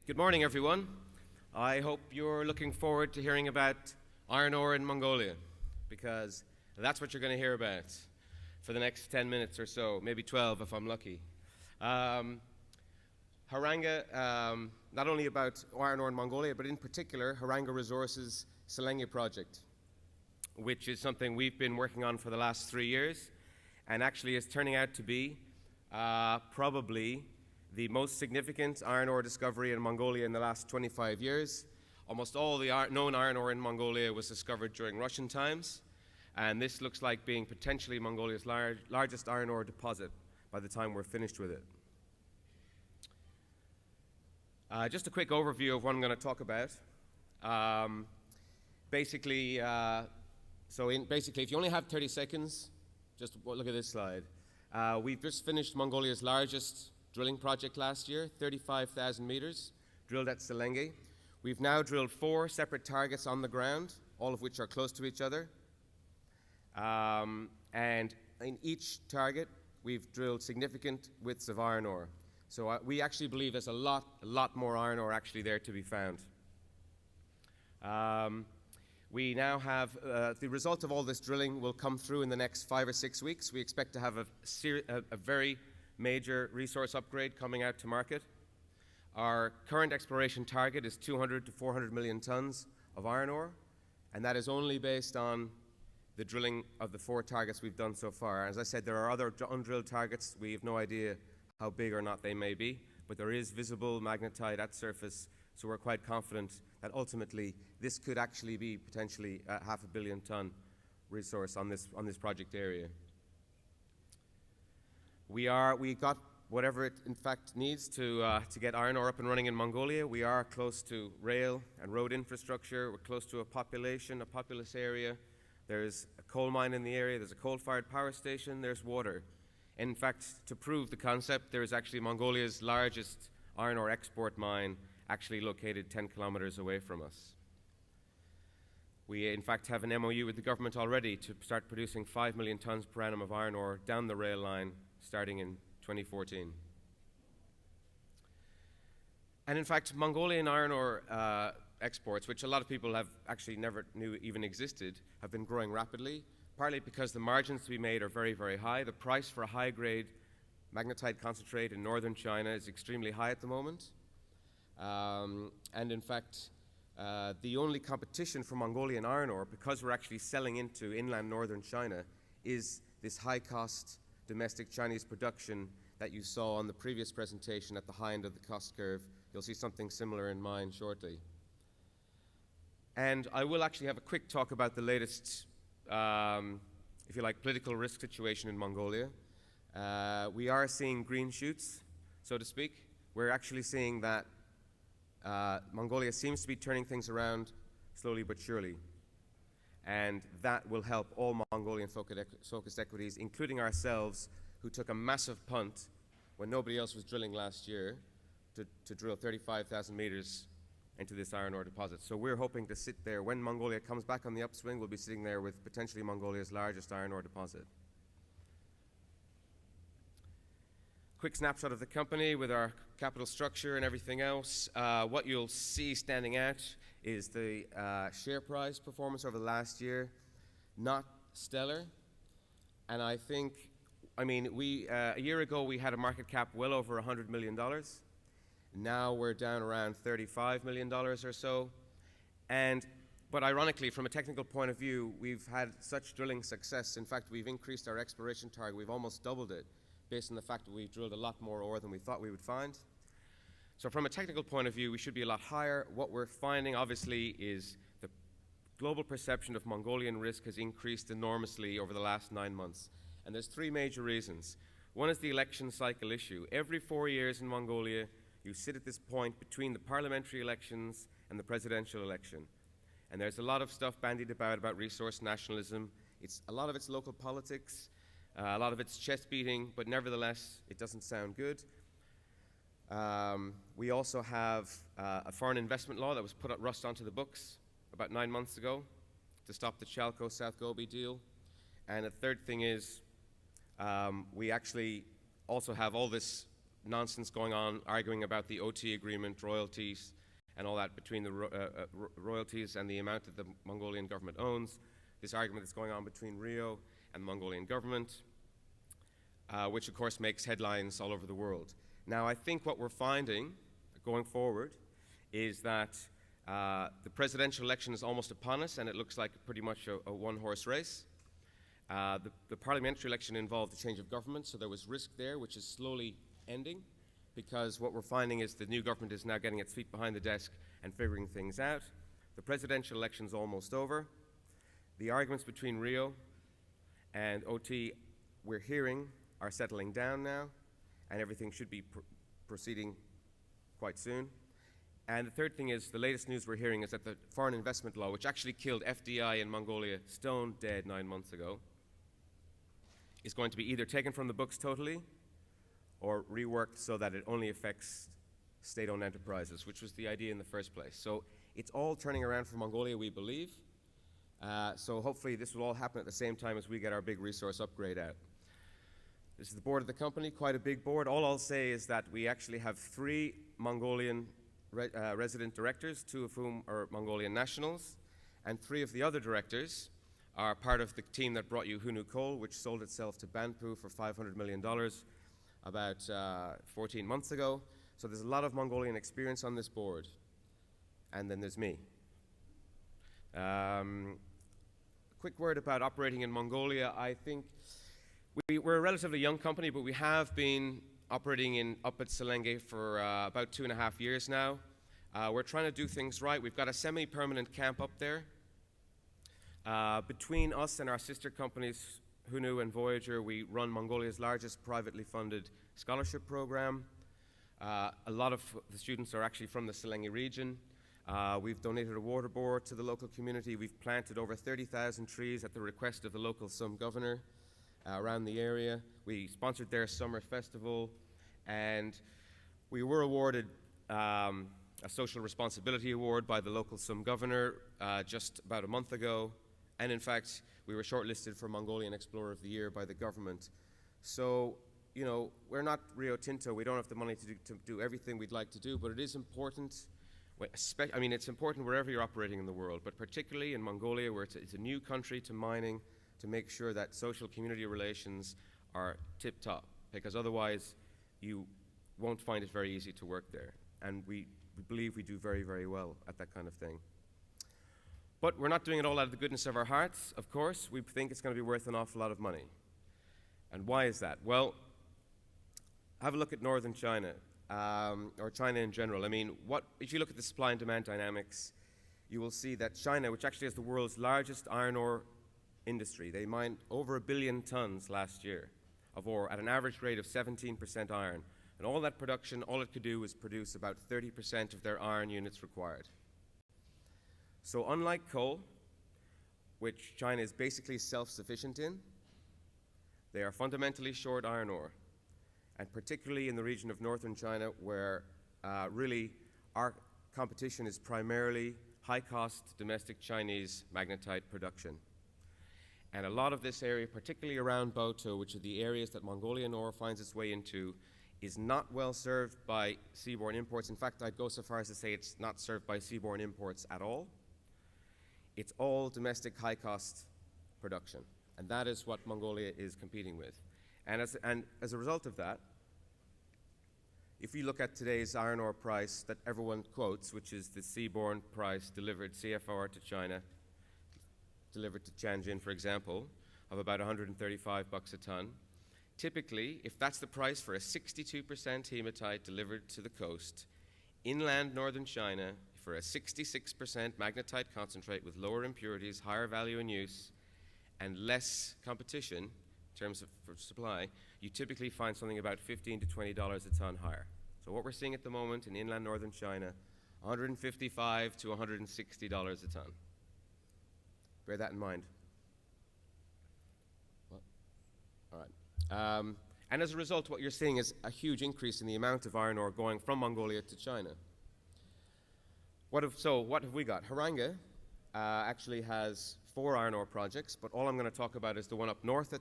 Good morning, everyone. I hope you're looking forward to hearing about iron ore in Mongolia, because that's what you're going to hear about for the next 10 minutes or so, maybe 12 if I'm lucky. Haranga, not only about iron ore in Mongolia, but in particular, Haranga Resource's Selenge project, which is something we've been working on for the last 3 years, and actually is turning out to be probably the most significant iron ore discovery in Mongolia in the last 25 years. Almost all the known iron ore in Mongolia was discovered during Russian times, and this looks like being potentially Mongolia's largest iron ore deposit by the time we're finished with it. Just a quick overview of what I'm going to talk about. Basically, if you only have 30 seconds, just look at this slide. We've just finished Mongolia's largest drilling project last year, 35,000 meters, drilled at Selenge. We've now drilled 4 separate targets on the ground, all of which are close to each other. And in each target, we've drilled significant widths of iron ore. So we actually believe there's a lot more iron ore actually there to be found. We now have, the result of all this drilling will come through in the next 5 or 6 weeks. We expect to have a very major resource upgrade coming out to market. Our current exploration target is 200 to 400 million tons of iron ore, and that is only based on the drilling of the 4 targets we've done so far. As I said, there are other undrilled targets. We have no idea how big or not they may be, but there is visible magnetite at surface, so we're quite confident that ultimately this could actually be potentially a 500 million ton resource on this project area. We got whatever it in fact needs to get iron ore up and running in Mongolia. We are close to rail and road infrastructure. We're close to a populous area. There's a coal mine in the area. There's a coal-fired power station. There's water. In fact, to prove the concept, there is actually Mongolia's largest iron ore export mine actually located 10 kilometers away from us. We, in fact, have an MOU with the government already to start producing 5 million tons per annum of iron ore down the rail line starting in 2014. And in fact, Mongolian iron ore exports, which a lot of people have actually never knew even existed, have been growing rapidly, partly because the margins to be made are very, very high. The price for a high-grade magnetite concentrate in northern China is extremely high at the moment. And in fact, the only competition for Mongolian iron ore, because we're actually selling into inland northern China, is this high-cost domestic Chinese production that you saw on the previous presentation at the high end of the cost curve. You'll see something similar in mine shortly. And I will actually have a quick talk about the latest, if you like, political risk situation in Mongolia. We are seeing green shoots, so to speak. We're actually seeing that Mongolia seems to be turning things around slowly but surely. And that will help all Mongolian focused equities, including ourselves, who took a massive punt when nobody else was drilling last year to drill 35,000 meters into this iron ore deposit. So we're hoping to sit there. When Mongolia comes back on the upswing, we'll be sitting there with potentially Mongolia's largest iron ore deposit. Quick snapshot of the company with our capital structure and everything else. What you'll see standing out is the share price performance over the last year. Not stellar. And a year ago we had a market cap well over $100 million. Now we're down around $35 million or so. But ironically, from a technical point of view, we've had such drilling success. In fact, we've increased our exploration target. We've almost doubled it, based on the fact that we've drilled a lot more ore than we thought we would find. So from a technical point of view, we should be a lot higher. What we're finding, obviously, is the global perception of Mongolian risk has increased enormously over the last 9 months. And there's 3 major reasons. One is the election cycle issue. Every 4 years in Mongolia, you sit at this point between the parliamentary elections and the presidential election. And there's a lot of stuff bandied about resource nationalism. A lot of it's local politics. A lot of it's chest beating, but nevertheless, it doesn't sound good. We also have a foreign investment law that was rushed onto the books about 9 months ago to stop the Chalco-South Gobi deal. And the third thing is we actually also have all this nonsense going on, arguing about the OT agreement, royalties, and all that between the royalties and the amount that the Mongolian government owns. This argument that's going on between Rio and the Mongolian government, which of course makes headlines all over the world. Now, I think what we're finding going forward is that the presidential election is almost upon us, and it looks like pretty much a one-horse race. The parliamentary election involved a change of government, so there was risk there, which is slowly ending, because what we're finding is the new government is now getting its feet behind the desk and figuring things out. The presidential election's almost over. The arguments between Rio and OT, we're hearing, are settling down now, and everything should be proceeding quite soon. And the third thing is, the latest news we're hearing is that the foreign investment law, which actually killed FDI in Mongolia stone dead 9 months ago, is going to be either taken from the books totally or reworked so that it only affects state-owned enterprises, which was the idea in the first place. So it's all turning around for Mongolia, we believe. So hopefully this will all happen at the same time as we get our big resource upgrade out. This is the board of the company, quite a big board. All I'll say is that we actually have 3 Mongolian resident directors, 2 of whom are Mongolian nationals, and 3 of the other directors are part of the team that brought you Hunu Coal, which sold itself to Banpu for $500 million about 14 months ago. So there's a lot of Mongolian experience on this board. And then there's me. Quick word about operating in Mongolia. I think we're a relatively young company, but we have been operating up at Selenge for about 2.5 years now. We're trying to do things right. We've got a semi-permanent camp up there. Between us and our sister companies, Hunu and Voyager, we run Mongolia's largest privately funded scholarship program. A lot of the students are actually from the Selenge region. We've donated a water bore to the local community. We've planted over 30,000 trees at the request of the local Sum governor around the area. We sponsored their summer festival, and we were awarded a social responsibility award by the local Sum governor just about a month ago. And in fact, we were shortlisted for Mongolian Explorer of the Year by the government. So, you know, we're not Rio Tinto. We don't have the money to do everything we'd like to do, but it is important. I mean, it's important wherever you're operating in the world, but particularly in Mongolia, where it's a new country to mining, to make sure that social community relations are tip-top, because otherwise you won't find it very easy to work there. And we believe we do very, very well at that kind of thing. But we're not doing it all out of the goodness of our hearts, of course. We think it's going to be worth an awful lot of money. And why is that? Well, have a look at northern China, or China in general. I mean, if you look at the supply and demand dynamics, you will see that China, which actually has the world's largest iron ore industry, they mined over 1 billion tons last year of ore at an average rate of 17% iron. And all that production, all it could do was produce about 30% of their iron units required. So unlike coal, which China is basically self-sufficient in, they are fundamentally short iron ore. And particularly in the region of northern China, where really our competition is primarily high-cost domestic Chinese magnetite production. And a lot of this area, particularly around Boto, which are the areas that Mongolian ore finds its way into, is not well served by seaborne imports. In fact, I'd go so far as to say it's not served by seaborne imports at all. It's all domestic high-cost production. And that is what Mongolia is competing with. And as a result of that, if you look at today's iron ore price that everyone quotes, which is the seaborne price delivered CFR to China, delivered to Tianjin, for example, of about 135 bucks a ton. Typically, if that's the price for a 62% hematite delivered to the coast, inland northern China, for a 66% magnetite concentrate with lower impurities, higher value in use, and less competition in terms of supply, you typically find something about $15 to $20 a ton higher. So what we're seeing at the moment in inland northern China, $155 to $160 a ton. Bear that in mind. What? All right. And as a result, what you're seeing is a huge increase in the amount of iron ore going from Mongolia to China. What have we got? Haranga actually has 4 iron ore projects, but all I'm going to talk about is the one up north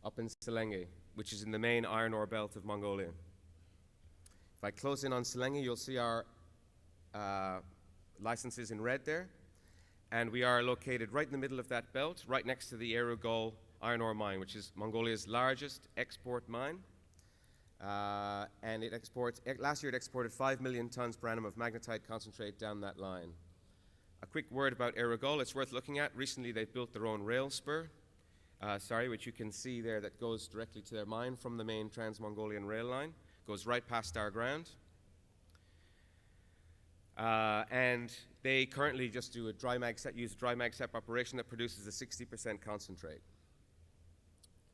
up in Selenge, which is in the main iron ore belt of Mongolia. If I close in on Selenge, you'll see our licenses in red there. And we are located right in the middle of that belt, right next to the Erugol iron ore mine, which is Mongolia's largest export mine. And it exports, last year it exported 5 million tons per annum of magnetite concentrate down that line. A quick word about Erugol, it's worth looking at. Recently they've built their own rail spur, which you can see there, that goes directly to their mine from the main Trans-Mongolian rail line. Goes right past our ground. And they currently just do use a dry mag sep operation that produces a 60% concentrate.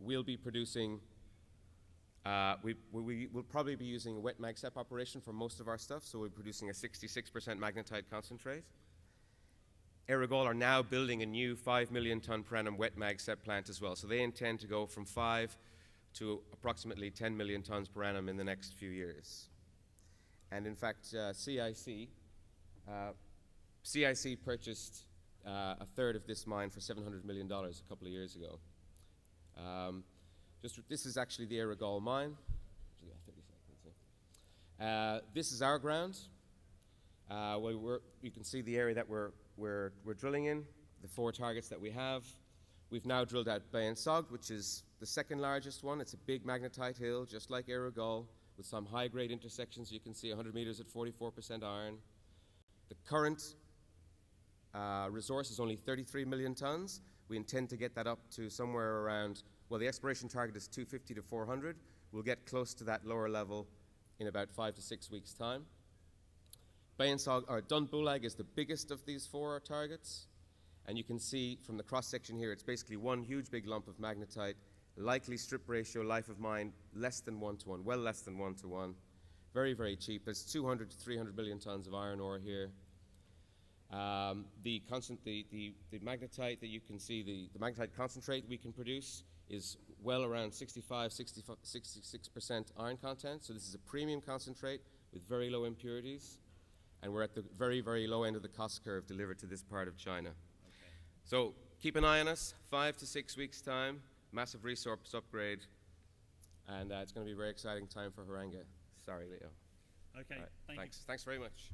We'll be producing, we will probably be using a wet mag sep operation for most of our stuff, so we'll be producing a 66% magnetite concentrate. Erugol are now building a new 5 million ton per annum wet mag sep plant as well, so they intend to go from 5 to approximately 10 million tons per annum in the next few years. And in fact, CIC purchased a third of this mine for $700 million a couple of years ago. This is actually the Erugol mine. 30 seconds. This is our ground. You can see the area that we're drilling in, the 4 targets that we have. We've now drilled out Bayan Sog, which is the second largest one. It's a big magnetite hill, just like Erugol, with some high-grade intersections. You can see 100 meters at 44% iron. The current resource is only 33 million tons. We intend to get that up to somewhere around, well, the exploration target is 250 to 400. We'll get close to that lower level in about 5 to 6 weeks' time. Bayan Sog, or Dunbulag, is the biggest of these 4 targets. And you can see from the cross-section here, it's basically one huge big lump of magnetite, likely strip ratio, life of mine, less than 1 to 1, well less than 1 to 1. Very, very cheap. There's 200 to 300 million tons of iron ore here. The magnetite that you can see, the magnetite concentrate we can produce is well around 66% iron content. So this is a premium concentrate with very low impurities. And we're at the very, very low end of the cost curve delivered to this part of China. So keep an eye on us, 5 to 6 weeks' time, massive resource upgrade, and it's going to be a very exciting time for Haranga. Sorry, Leo. Okay, right, thank you. Thanks very much.